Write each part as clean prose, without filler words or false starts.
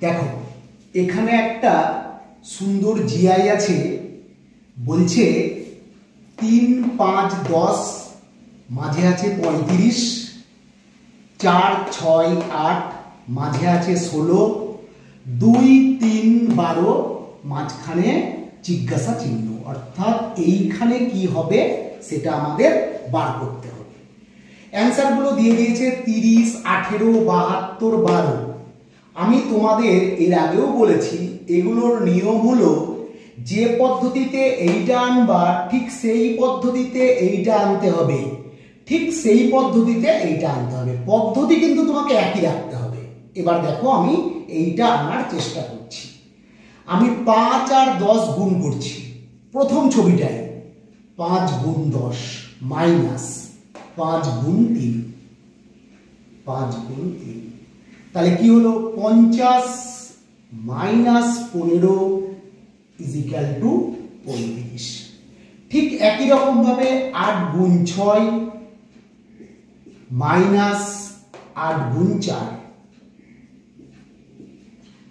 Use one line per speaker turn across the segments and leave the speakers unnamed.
দেখো এখানে একটা সুন্দর জিআই আছে, বলছে 3, 5, 10, মাঝে আছে 35, 4, 6, 8, মাঝে আছে 16, 2, 3, 12, মাঝখানে জিজ্ঞাসা চিহ্ন। অর্থাৎ এইখানে কি হবে সেটা আমাদের বার করতে হবে। অ্যান্সারগুলো দিয়ে দিয়েছে 30, 18, 72, 12। আমি তোমাদের এর আগেও বলেছি এগুলোর নিয়ম হলো যে পদ্ধতিতে এইটা আনবা ঠিক সেই পদ্ধতিতে এইটা আনতে হবে, ঠিক সেই পদ্ধতিতে এইটা আনতে হবে। পদ্ধতি কিন্তু তোমাকে একই রাখতে হবে। এবার দেখো আমি এইটা আনার চেষ্টা করছি। আমি 5 আর 10 গুণ করছি। প্রথম ছবিটায় 5 গুণ 10 মাইনাস 5 গুণ 3, 5 গুণ 3, তাহলে কি হলো 50 মাইনাস 15 ইজ ইকুয়াল টু 35। ঠিক একই রকম ভাবে 8 গুণ 6 মাইনাস 8 গুণ 4,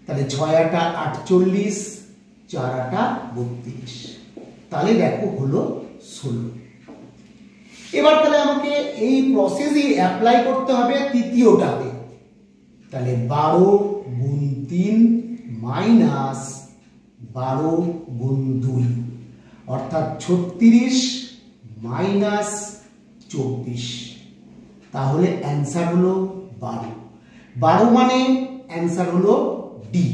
তাহলে 6 8 48, 4 8 32, তাহলে দেখো হলো 16। এবার তাহলে আমাকে এই প্রসেসই অ্যাপ্লাই করতে হবে তৃতীয়টাতে। তাহলে 12 গুণ 3 মাইনাস 12 গুণ 2, অর্থাৎ 36 মাইনাস 24, তাহলে অ্যান্সার হলো 12। 12 মানে অ্যান্সার হলো ডি।